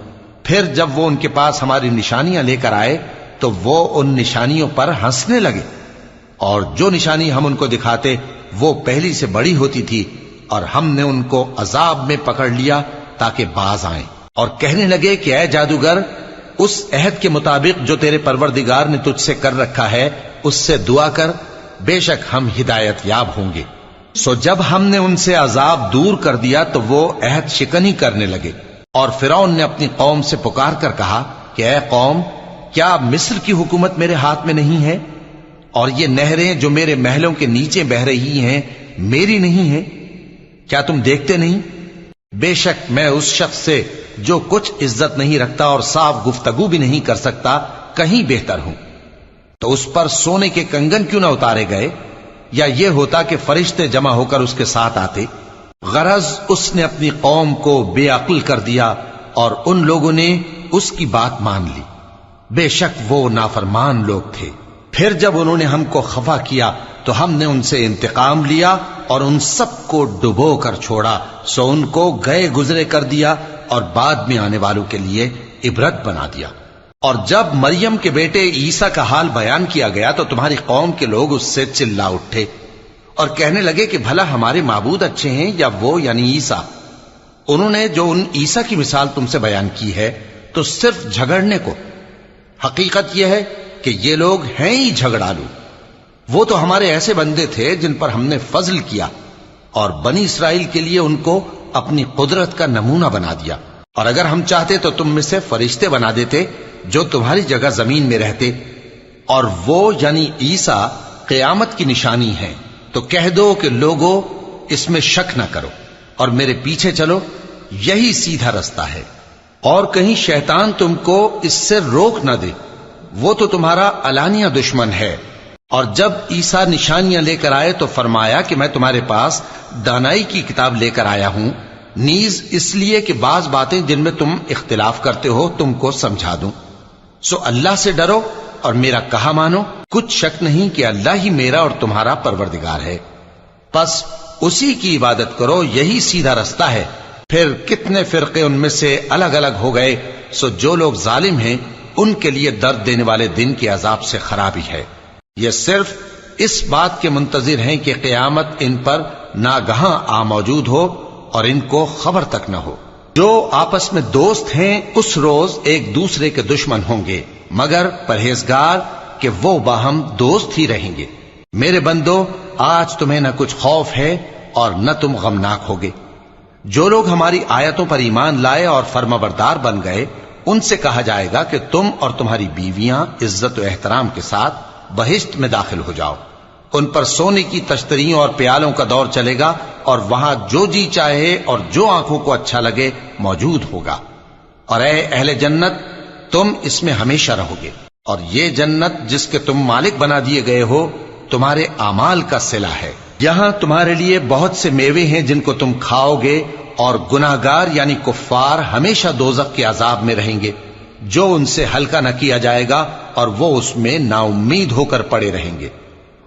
Speaker 1: پھر جب وہ ان کے پاس ہماری نشانیاں لے کر آئے تو وہ ان نشانیوں پر ہنسنے لگے، اور جو نشانی ہم ان کو دکھاتے وہ پہلی سے بڑی ہوتی تھی، اور ہم نے ان کو عذاب میں پکڑ لیا تاکہ باز آئیں۔ اور کہنے لگے کہ اے جادوگر، اس عہد کے مطابق جو تیرے پروردگار نے تجھ سے کر رکھا ہے اس سے دعا کر، بے شک ہم ہدایت یاب ہوں گے۔ سو جب ہم نے ان سے عذاب دور کر دیا تو وہ عہد شکنی کرنے لگے، اور فرعون نے اپنی قوم سے پکار کر کہا کہ اے قوم، کیا مصر کی حکومت میرے ہاتھ میں نہیں ہے؟ اور یہ نہریں جو میرے محلوں کے نیچے بہ رہی ہیں میری نہیں ہیں؟ کیا تم دیکھتے نہیں؟ بے شک میں اس شخص سے جو کچھ عزت نہیں رکھتا اور صاف گفتگو بھی نہیں کر سکتا کہیں بہتر ہوں۔ تو اس پر سونے کے کنگن کیوں نہ اتارے گئے، یا یہ ہوتا کہ فرشتے جمع ہو کر اس کے ساتھ آتے؟ غرض اس نے اپنی قوم کو بے عقل کر دیا اور ان لوگوں نے اس کی بات مان لی، بے شک وہ نافرمان لوگ تھے۔ پھر جب انہوں نے ہم کو خفا کیا تو ہم نے ان سے انتقام لیا اور ان سب کو ڈبو کر چھوڑا، سو ان کو گئے گزرے کر دیا اور بعد میں آنے والوں کے لیے عبرت بنا دیا۔ اور جب مریم کے بیٹے عیسیٰ کا حال بیان کیا گیا تو تمہاری قوم کے لوگ اس سے چلا اٹھے اور کہنے لگے کہ بھلا ہمارے معبود اچھے ہیں یا وہ یعنی عیسیٰ؟ انہوں نے جو ان عیسیٰ کی مثال تم سے بیان کی ہے تو صرف جھگڑنے کو۔ حقیقت یہ ہے کہ یہ لوگ ہیں ہی جھگڑالو۔ وہ تو ہمارے ایسے بندے تھے جن پر ہم نے فضل کیا، اور بنی اسرائیل کے لیے ان کو اپنی قدرت کا نمونہ بنا دیا۔ اور اگر ہم چاہتے تو تم میں سے فرشتے بنا دیتے جو تمہاری جگہ زمین میں رہتے، اور وہ یعنی عیسیٰ قیامت کی نشانی ہیں۔ تو کہہ دو کہ لوگوں اس میں شک نہ کرو اور میرے پیچھے چلو، یہی سیدھا رستہ ہے، اور کہیں شیطان تم کو اس سے روک نہ دے، وہ تو تمہارا علانیہ دشمن ہے۔ اور جب عیسیٰ نشانیاں لے کر آئے تو فرمایا کہ میں تمہارے پاس دانائی کی کتاب لے کر آیا ہوں، نیز اس لیے کہ بعض باتیں جن میں تم اختلاف کرتے ہو تم کو سمجھا دوں۔ سو اللہ سے ڈرو اور میرا کہا مانو، کچھ شک نہیں کہ اللہ ہی میرا اور تمہارا پروردگار ہے، پس اسی کی عبادت کرو، یہی سیدھا رستہ ہے۔ پھر کتنے فرقے ان میں سے الگ الگ ہو گئے، سو جو لوگ ظالم ہیں ان کے لیے درد دینے والے دن کے عذاب سے خرابی ہے۔ یہ صرف اس بات کے منتظر ہیں کہ قیامت ان پر ناگہاں آ موجود ہو اور ان کو خبر تک نہ ہو۔ جو آپس میں دوست ہیں اس روز ایک دوسرے کے دشمن ہوں گے، مگر پرہیزگار کہ وہ باہم دوست ہی رہیں گے۔ میرے بندو، آج تمہیں نہ کچھ خوف ہے اور نہ تم غمناک ہوگے۔ جو لوگ ہماری آیتوں پر ایمان لائے اور فرمانبردار بن گئے ان سے کہا جائے گا کہ تم اور تمہاری بیویاں عزت و احترام کے ساتھ بہشت میں داخل ہو جاؤ۔ ان پر سونے کی تشتریوں اور پیالوں کا دور چلے گا، اور وہاں جو جی چاہے اور جو آنکھوں کو اچھا لگے موجود ہوگا۔ اور اے اہل جنت، تم اس میں ہمیشہ رہو گے، اور یہ جنت جس کے تم مالک بنا دیے گئے ہو تمہارے اعمال کا صلہ ہے۔ یہاں تمہارے لیے بہت سے میوے ہیں جن کو تم کھاؤ گے، اور گناہگار یعنی کفار ہمیشہ دوزخ کے عذاب میں رہیں گے، جو ان سے ہلکا نہ کیا جائے گا، اور وہ اس میں نا امید ہو کر پڑے رہیں گے۔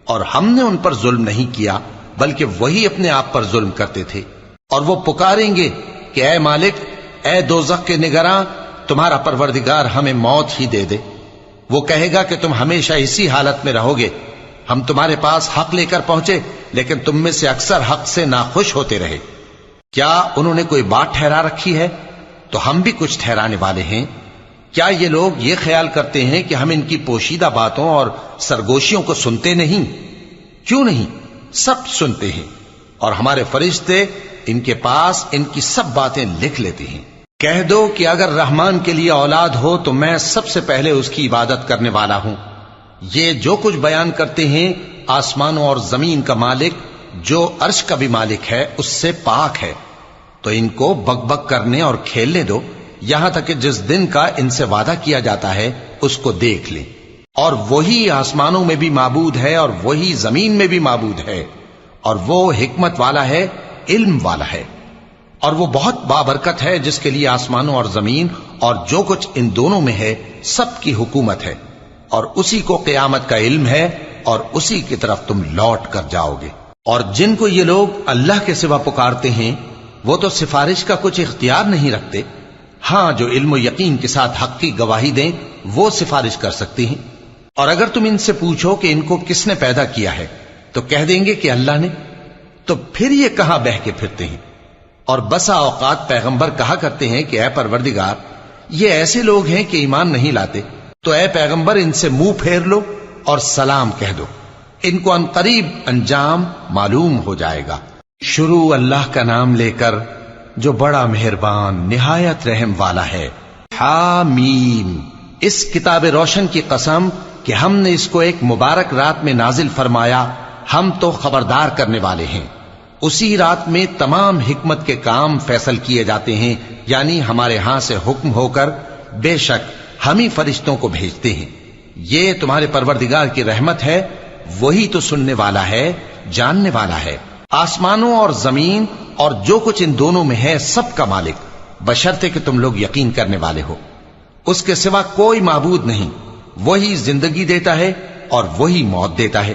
Speaker 1: اور ہم نے ان پر ظلم نہیں کیا بلکہ وہی اپنے آپ پر ظلم کرتے تھے۔ اور وہ پکاریں گے کہ اے مالک، اے دوزخ کے نگراں، تمہارا پروردگار ہمیں موت ہی دے دے، وہ کہے گا کہ تم ہمیشہ اسی حالت میں رہو گے، ہم تمہارے پاس حق لے کر پہنچے لیکن تم میں سے اکثر حق سے ناخوش ہوتے رہے۔ کیا انہوں نے کوئی بات ٹھہرا رکھی ہے؟ تو ہم بھی کچھ ٹھہرانے والے ہیں۔ کیا یہ لوگ یہ خیال کرتے ہیں کہ ہم ان کی پوشیدہ باتوں اور سرگوشیوں کو سنتے نہیں؟ کیوں نہیں، سب سنتے ہیں، اور ہمارے فرشتے ان کے پاس ان کی سب باتیں لکھ لیتے ہیں۔ کہہ دو کہ اگر رحمان کے لیے اولاد ہو تو میں سب سے پہلے اس کی عبادت کرنے والا ہوں۔ یہ جو کچھ بیان کرتے ہیں آسمانوں اور زمین کا مالک جو عرش کا بھی مالک ہے اس سے پاک ہے، تو ان کو بک بک کرنے اور کھیلنے دو، یہاں تک کہ جس دن کا ان سے وعدہ کیا جاتا ہے اس کو دیکھ لیں۔ اور وہی آسمانوں میں بھی معبود ہے اور وہی زمین میں بھی معبود ہے، اور وہ حکمت والا ہے، علم والا ہے، اور وہ بہت بابرکت ہے جس کے لیے آسمانوں اور زمین اور جو کچھ ان دونوں میں ہے سب کی حکومت ہے، اور اسی کو قیامت کا علم ہے، اور اسی کی طرف تم لوٹ کر جاؤ گے۔ اور جن کو یہ لوگ اللہ کے سوا پکارتے ہیں وہ تو سفارش کا کچھ اختیار نہیں رکھتے، ہاں جو علم و یقین کے ساتھ حق کی گواہی دیں وہ سفارش کر سکتی ہیں۔ اور اگر تم ان سے پوچھو کہ ان کو کس نے پیدا کیا ہے تو کہہ دیں گے کہ اللہ نے، تو پھر یہ کہاں بہہ کے پھرتے ہیں؟ اور بسا اوقات پیغمبر کہا کرتے ہیں کہ اے پروردگار یہ ایسے لوگ ہیں کہ ایمان نہیں لاتے، تو اے پیغمبر ان سے منہ پھیر لو اور سلام کہہ دو، ان کو ان قریب انجام معلوم ہو جائے گا۔ شروع اللہ کا نام لے کر جو بڑا مہربان نہایت رحم والا ہے۔ حامیم، اس کتاب روشن کی قسم کہ ہم نے اس کو ایک مبارک رات میں نازل فرمایا، ہم تو خبردار کرنے والے ہیں۔ اسی رات میں تمام حکمت کے کام فیصل کیے جاتے ہیں، یعنی ہمارے ہاں سے حکم ہو کر بے شک ہم ہی فرشتوں کو بھیجتے ہیں۔ یہ تمہارے پروردگار کی رحمت ہے، وہی تو سننے والا ہے، جاننے والا ہے۔ آسمانوں اور زمین اور جو کچھ ان دونوں میں ہے سب کا مالک، بشرطے کہ تم لوگ یقین کرنے والے ہو۔ اس کے سوا کوئی معبود نہیں، وہی زندگی دیتا ہے اور وہی موت دیتا ہے،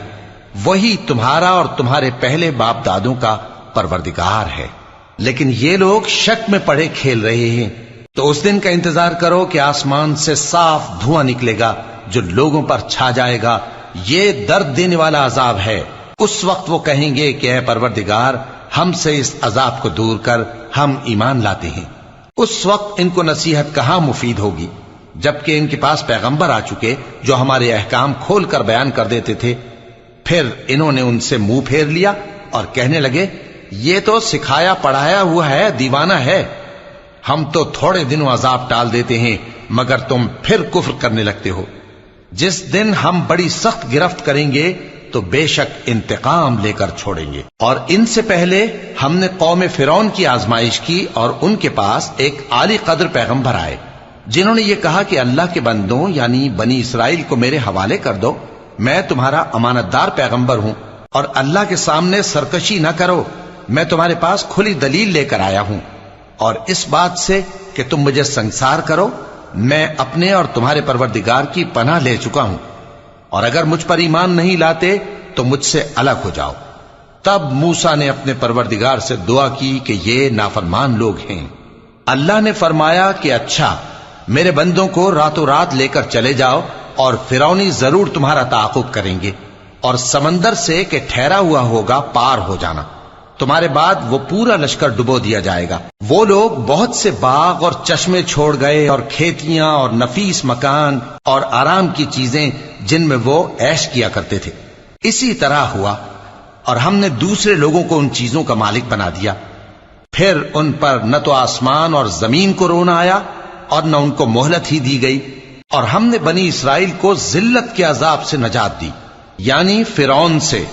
Speaker 1: وہی تمہارا اور تمہارے پہلے باپ دادوں کا پروردگار ہے۔ لیکن یہ لوگ شک میں پڑے کھیل رہے ہیں، تو اس دن کا انتظار کرو کہ آسمان سے صاف دھواں نکلے گا جو لوگوں پر چھا جائے گا، یہ درد دینے والا عذاب ہے۔ اس وقت وہ کہیں گے کہ اے پروردگار ہم سے اس عذاب کو دور کر، ہم ایمان لاتے ہیں۔ اس وقت ان کو نصیحت کہاں مفید ہوگی، جبکہ ان کے پاس پیغمبر آ چکے جو ہمارے احکام کھول کر بیان کر دیتے تھے۔ پھر انہوں نے ان سے منہ پھیر لیا اور کہنے لگے یہ تو سکھایا پڑھایا ہوا ہے، دیوانہ ہے، ہم تو تھوڑے دنوں عذاب ٹال دیتے ہیں مگر تم پھر کفر کرنے لگتے ہو۔ جس دن ہم بڑی سخت گرفت کریں گے تو بے شک انتقام لے کر چھوڑیں گے۔ اور ان سے پہلے ہم نے قوم فرعون کی آزمائش کی، اور ان کے پاس ایک عالی قدر پیغمبر آئے جنہوں نے یہ کہا کہ اللہ کے بندوں یعنی بنی اسرائیل کو میرے حوالے کر دو، میں تمہارا امانت دار پیغمبر ہوں، اور اللہ کے سامنے سرکشی نہ کرو، میں تمہارے پاس کھلی دلیل لے کر آیا ہوں، اور اس بات سے کہ تم مجھے سنسار کرو میں اپنے اور تمہارے پروردگار کی پناہ لے چکا ہوں، اور اگر مجھ پر ایمان نہیں لاتے تو مجھ سے الگ ہو جاؤ۔ تب موسیٰ نے اپنے پروردگار سے دعا کی کہ یہ نافرمان لوگ ہیں۔ اللہ نے فرمایا کہ اچھا، میرے بندوں کو راتوں رات لے کر چلے جاؤ، اور فرعونی ضرور تمہارا تعاقب کریں گے، اور سمندر سے کہ ٹھہرا ہوا ہوگا پار ہو جانا، تمہارے بعد وہ پورا لشکر ڈبو دیا جائے گا۔ وہ لوگ بہت سے باغ اور چشمے چھوڑ گئے، اور کھیتیاں اور نفیس مکان اور آرام کی چیزیں جن میں وہ عیش کیا کرتے تھے۔ اسی طرح ہوا، اور ہم نے دوسرے لوگوں کو ان چیزوں کا مالک بنا دیا۔ پھر ان پر نہ تو آسمان اور زمین کو رونا آیا اور نہ ان کو مہلت ہی دی گئی، اور ہم نے بنی اسرائیل کو ذلت کے عذاب سے نجات دی، یعنی فرعون سے،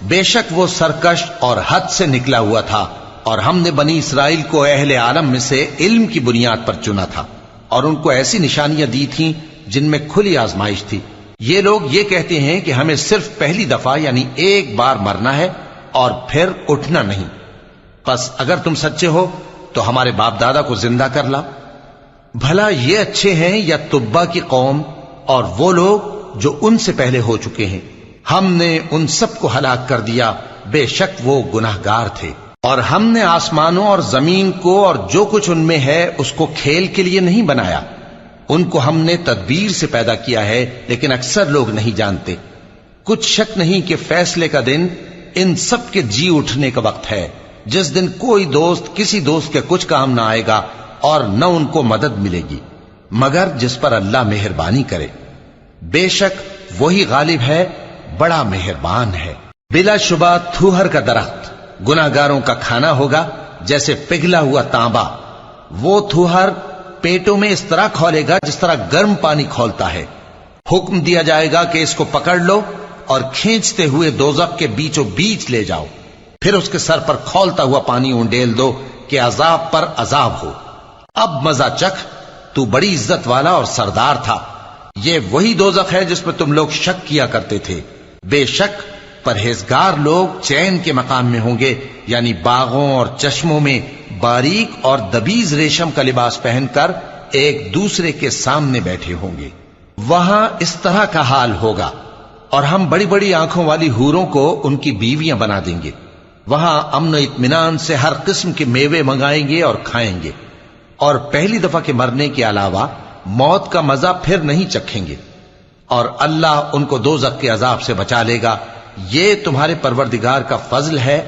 Speaker 1: بے شک وہ سرکش اور حد سے نکلا ہوا تھا، اور ہم نے بنی اسرائیل کو اہل عالم میں سے علم کی بنیاد پر چنا تھا، اور ان کو ایسی نشانیاں دی تھیں جن میں کھلی آزمائش تھی۔ یہ لوگ یہ کہتے ہیں کہ ہمیں صرف پہلی دفعہ یعنی ایک بار مرنا ہے اور پھر اٹھنا نہیں، پس اگر تم سچے ہو تو ہمارے باپ دادا کو زندہ کر لاؤ۔ بھلا یہ اچھے ہیں یا تبا کی قوم اور وہ لوگ جو ان سے پہلے ہو چکے ہیں؟ ہم نے ان سب کو ہلاک کر دیا، بے شک وہ گناہگار تھے۔ اور ہم نے آسمانوں اور زمین کو اور جو کچھ ان میں ہے اس کو کھیل کے لیے نہیں بنایا، ان کو ہم نے تدبیر سے پیدا کیا ہے، لیکن اکثر لوگ نہیں جانتے۔ کچھ شک نہیں کہ فیصلے کا دن ان سب کے جی اٹھنے کا وقت ہے، جس دن کوئی دوست کسی دوست کے کچھ کام نہ آئے گا اور نہ ان کو مدد ملے گی مگر جس پر اللہ مہربانی کرے۔ بے شک وہی غالب ہے، بڑا مہربان ہے۔ بلا شبہ تھوہر کا درخت گناہگاروں کا کھانا ہوگا، جیسے پگھلا ہوا تانبا۔ وہ تھوہر پیٹوں میں اس طرح کھولے گا جس طرح گرم پانی کھولتا ہے۔ حکم دیا جائے گا کہ اس کو پکڑ لو اور کھینچتے ہوئے دوزخ کے بیچوں بیچ لے جاؤ، پھر اس کے سر پر کھولتا ہوا پانی اونڈیل دو کہ عذاب پر عذاب ہو۔ اب مزہ چکھ، تو بڑی عزت والا اور سردار تھا۔ یہ وہی دوزخ ہے جس میں تم لوگ شک کیا کرتے تھے۔ بے شک پرہیزگار لوگ چین کے مقام میں ہوں گے، یعنی باغوں اور چشموں میں باریک اور دبیز ریشم کا لباس پہن کر ایک دوسرے کے سامنے بیٹھے ہوں گے۔ وہاں اس طرح کا حال ہوگا، اور ہم بڑی بڑی آنکھوں والی حوروں کو ان کی بیویاں بنا دیں گے۔ وہاں امن و اطمینان سے ہر قسم کے میوے منگائیں گے اور کھائیں گے، اور پہلی دفعہ کے مرنے کے علاوہ موت کا مزہ پھر نہیں چکھیں گے، اور اللہ ان کو دوزخ کے عذاب سے بچا لے گا۔ یہ تمہارے پروردگار کا فضل ہے،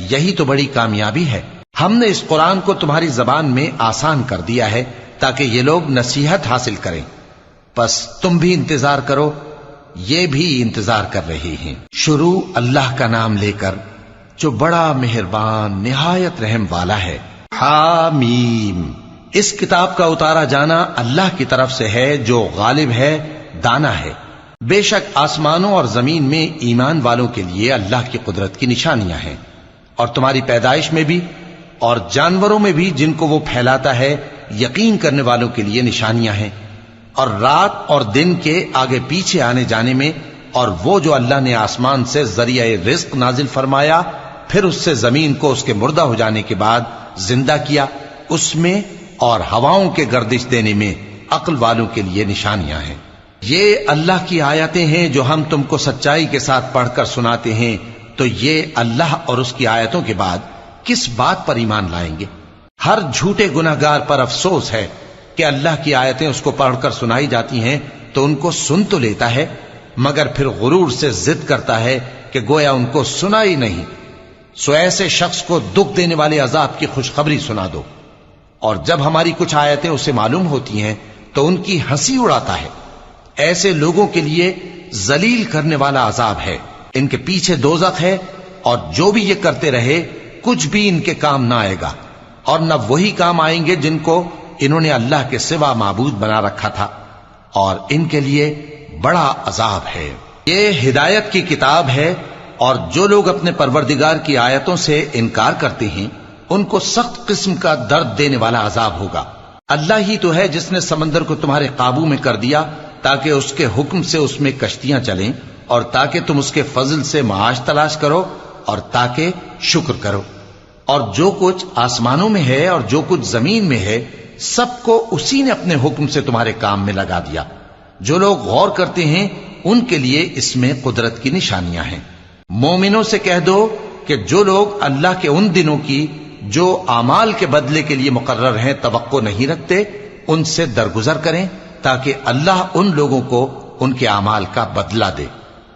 Speaker 1: یہی تو بڑی کامیابی ہے۔ ہم نے اس قرآن کو تمہاری زبان میں آسان کر دیا ہے تاکہ یہ لوگ نصیحت حاصل کریں، پس تم بھی انتظار کرو، یہ بھی انتظار کر رہے ہیں۔ شروع اللہ کا نام لے کر جو بڑا مہربان نہایت رحم والا ہے۔ حامیم، اس کتاب کا اتارا جانا اللہ کی طرف سے ہے جو غالب ہے، دانا ہے۔ بے شک آسمانوں اور زمین میں ایمان والوں کے لیے اللہ کی قدرت کی نشانیاں ہیں، اور تمہاری پیدائش میں بھی اور جانوروں میں بھی جن کو وہ پھیلاتا ہے یقین کرنے والوں کے لیے نشانیاں ہیں، اور رات اور دن کے آگے پیچھے آنے جانے میں، اور وہ جو اللہ نے آسمان سے ذریعہ رزق نازل فرمایا پھر اس سے زمین کو اس کے مردہ ہو جانے کے بعد زندہ کیا، اس میں اور ہواؤں کے گردش دینے میں عقل والوں کے لیے نشانیاں ہیں۔ یہ اللہ کی آیتیں ہیں جو ہم تم کو سچائی کے ساتھ پڑھ کر سناتے ہیں، تو یہ اللہ اور اس کی آیتوں کے بعد کس بات پر ایمان لائیں گے؟ ہر جھوٹے گناہگار پر افسوس ہے کہ اللہ کی آیتیں اس کو پڑھ کر سنائی جاتی ہیں تو ان کو سن تو لیتا ہے، مگر پھر غرور سے ضد کرتا ہے کہ گویا ان کو سنا ہی نہیں۔ سو ایسے شخص کو دکھ دینے والے عذاب کی خوشخبری سنا دو، اور جب ہماری کچھ آیتیں اسے معلوم ہوتی ہیں تو ان کی ہنسی اڑاتا ہے۔ ایسے لوگوں کے لیے ذلیل کرنے والا عذاب ہے، ان کے پیچھے دوزخ ہے، اور جو بھی یہ کرتے رہے کچھ بھی ان کے کام نہ آئے گا، اور نہ وہی کام آئیں گے جن کو انہوں نے اللہ کے سوا معبود بنا رکھا تھا، اور ان کے لیے بڑا عذاب ہے۔ یہ ہدایت کی کتاب ہے، اور جو لوگ اپنے پروردگار کی آیتوں سے انکار کرتے ہیں ان کو سخت قسم کا درد دینے والا عذاب ہوگا۔ اللہ ہی تو ہے جس نے سمندر کو تمہارے قابو میں کر دیا تاکہ اس کے حکم سے اس میں کشتیاں چلیں، اور تاکہ تم اس کے فضل سے معاش تلاش کرو، اور تاکہ شکر کرو۔ اور جو کچھ آسمانوں میں ہے اور جو کچھ زمین میں ہے سب کو اسی نے اپنے حکم سے تمہارے کام میں لگا دیا۔ جو لوگ غور کرتے ہیں ان کے لیے اس میں قدرت کی نشانیاں ہیں۔ مومنوں سے کہہ دو کہ جو لوگ اللہ کے ان دنوں کی جو اعمال کے بدلے کے لیے مقرر ہیں توقع نہیں رکھتے، ان سے درگزر کریں تاکہ اللہ ان لوگوں کو ان کے اعمال کا بدلہ دے۔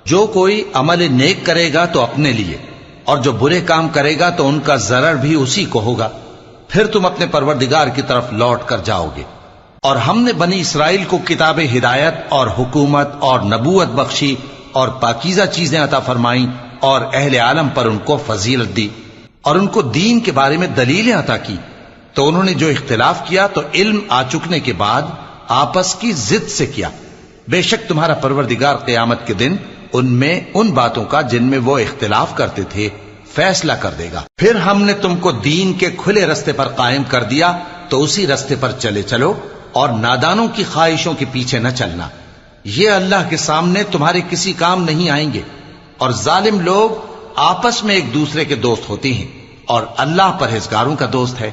Speaker 1: جو کوئی عمل نیک کرے گا تو اپنے لیے، اور جو برے کام کرے گا تو ان کا ضرر بھی اسی کو ہوگا، پھر تم اپنے پروردگار کی طرف لوٹ کر جاؤ گے۔ اور ہم نے بنی اسرائیل کو کتاب ہدایت اور حکومت اور نبوت بخشی اور پاکیزہ چیزیں عطا فرمائیں، اور اہل عالم پر ان کو فضیلت دی، اور ان کو دین کے بارے میں دلیلیں عطا کی، تو انہوں نے جو اختلاف کیا تو علم آ چکنے کے بعد آپس کی ضد سے کیا۔ بے شک تمہارا پروردگار قیامت کے دن ان میں ان باتوں کا جن میں وہ اختلاف کرتے تھے فیصلہ کر دے گا۔ پھر ہم نے تم کو دین کے کھلے رستے پر قائم کر دیا تو اسی رستے پر چلے چلو، اور نادانوں کی خواہشوں کے پیچھے نہ چلنا، یہ اللہ کے سامنے تمہارے کسی کام نہیں آئیں گے۔ اور ظالم لوگ آپس میں ایک دوسرے کے دوست ہوتے ہیں، اور اللہ پرہیزگاروں کا دوست ہے۔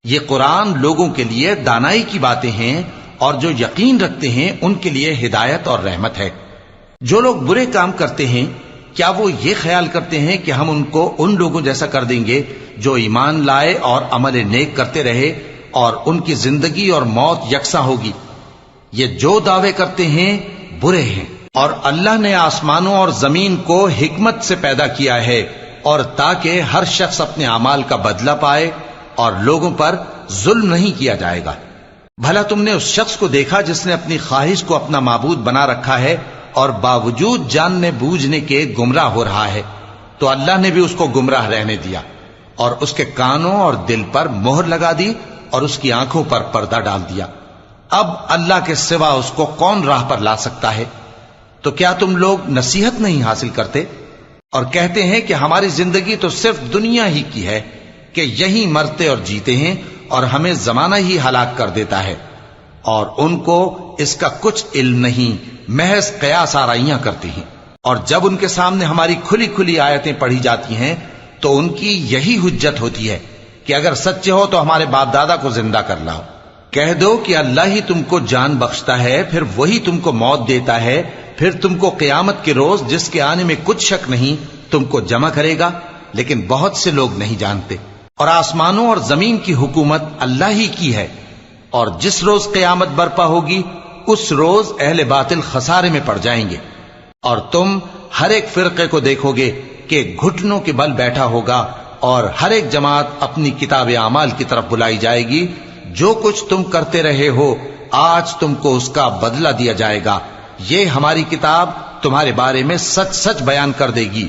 Speaker 1: یہ قرآن لوگوں کے لیے دانائی کی باتیں ہیں، اور جو یقین رکھتے ہیں ان کے لیے ہدایت اور رحمت ہے۔ جو لوگ برے کام کرتے ہیں کیا وہ یہ خیال کرتے ہیں کہ ہم ان کو ان لوگوں جیسا کر دیں گے جو ایمان لائے اور عمل نیک کرتے رہے اور ان کی زندگی اور موت یکساں ہوگی؟ یہ جو دعوے کرتے ہیں برے ہیں۔ اور اللہ نے آسمانوں اور زمین کو حکمت سے پیدا کیا ہے، اور تاکہ ہر شخص اپنے اعمال کا بدلہ پائے، اور لوگوں پر ظلم نہیں کیا جائے گا۔ بھلا تم نے اس شخص کو دیکھا جس نے اپنی خواہش کو اپنا معبود بنا رکھا ہے اور باوجود جاننے بوجھنے کے گمراہ ہو رہا ہے؟ تو اللہ نے بھی اس کو گمراہ رہنے دیا، اور اس کے کانوں اور دل پر مہر لگا دی، اور اس کی آنکھوں پر پردہ ڈال دیا۔ اب اللہ کے سوا اس کو کون راہ پر لا سکتا ہے؟ تو کیا تم لوگ نصیحت نہیں حاصل کرتے؟ اور کہتے ہیں کہ ہماری زندگی تو صرف دنیا ہی کی ہے، کہ یہیں مرتے اور جیتے ہیں، اور ہمیں زمانہ ہی ہلاک کر دیتا ہے۔ اور ان کو اس کا کچھ علم نہیں، محض قیاس آرائیاں کرتی ہیں۔ اور جب ان کے سامنے ہماری کھلی کھلی آیتیں پڑھی جاتی ہیں تو ان کی یہی حجت ہوتی ہے کہ اگر سچے ہو تو ہمارے باپ دادا کو زندہ کر لاؤ۔ کہہ دو کہ اللہ ہی تم کو جان بخشتا ہے، پھر وہی تم کو موت دیتا ہے، پھر تم کو قیامت کے روز جس کے آنے میں کچھ شک نہیں تم کو جمع کرے گا۔ لیکن بہت سے لوگ نہیں جانتے۔ اور آسمانوں اور زمین کی حکومت اللہ ہی کی ہے، اور جس روز قیامت برپا ہوگی اس روز اہل باطل خسارے میں پڑ جائیں گے۔ اور تم ہر ایک فرقے کو دیکھو گے کہ گھٹنوں کے بل بیٹھا ہوگا، اور ہر ایک جماعت اپنی کتاب اعمال کی طرف بلائی جائے گی۔ جو کچھ تم کرتے رہے ہو آج تم کو اس کا بدلہ دیا جائے گا۔ یہ ہماری کتاب تمہارے بارے میں سچ سچ بیان کر دے گی۔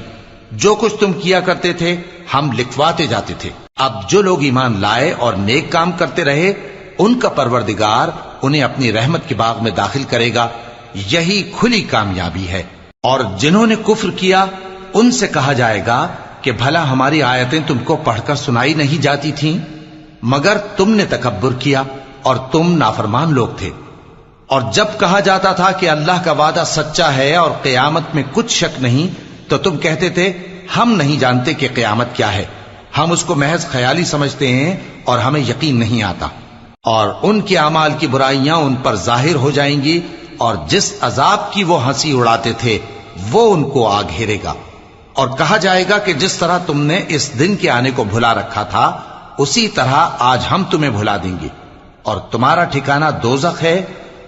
Speaker 1: جو کچھ تم کیا کرتے تھے ہم لکھواتے جاتے تھے۔ اب جو لوگ ایمان لائے اور نیک کام کرتے رہے ان کا پروردگار انہیں اپنی رحمت کے باغ میں داخل کرے گا۔ یہی کھلی کامیابی ہے۔ اور جنہوں نے کفر کیا ان سے کہا جائے گا کہ بھلا ہماری آیتیں تم کو پڑھ کر سنائی نہیں جاتی تھیں؟ مگر تم نے تکبر کیا اور تم نافرمان لوگ تھے۔ اور جب کہا جاتا تھا کہ اللہ کا وعدہ سچا ہے اور قیامت میں کچھ شک نہیں، تو تم کہتے تھے ہم نہیں جانتے کہ قیامت کیا ہے، ہم اس کو محض خیالی سمجھتے ہیں اور ہمیں یقین نہیں آتا۔ اور ان کے اعمال کی برائیاں ان پر ظاہر ہو جائیں گی، اور جس عذاب کی وہ ہنسی اڑاتے تھے وہ ان کو آ گھیرے گا۔ اور کہا جائے گا کہ جس طرح تم نے اس دن کے آنے کو بھلا رکھا تھا اسی طرح آج ہم تمہیں بھلا دیں گے، اور تمہارا ٹھکانہ دوزخ ہے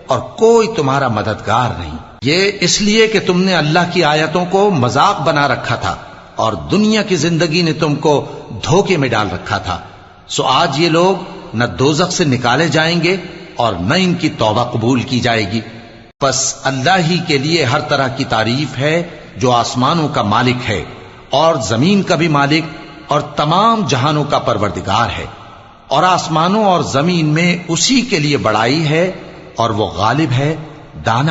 Speaker 1: اور کوئی تمہارا مددگار نہیں۔ یہ اس لیے کہ تم نے اللہ کی آیتوں کو مذاق بنا رکھا تھا، اور دنیا کی زندگی نے تم کو دھوکے میں ڈال رکھا تھا۔ سو آج یہ لوگ نہ دوزخ سے نکالے جائیں گے اور نہ ان کی توبہ قبول کی جائے گی۔ پس اللہ ہی کے لیے ہر طرح کی تعریف ہے جو آسمانوں کا مالک ہے اور زمین کا بھی مالک اور تمام جہانوں کا پروردگار ہے۔ اور آسمانوں اور زمین میں اسی کے لیے بڑائی ہے، اور وہ غالب ہے، دانا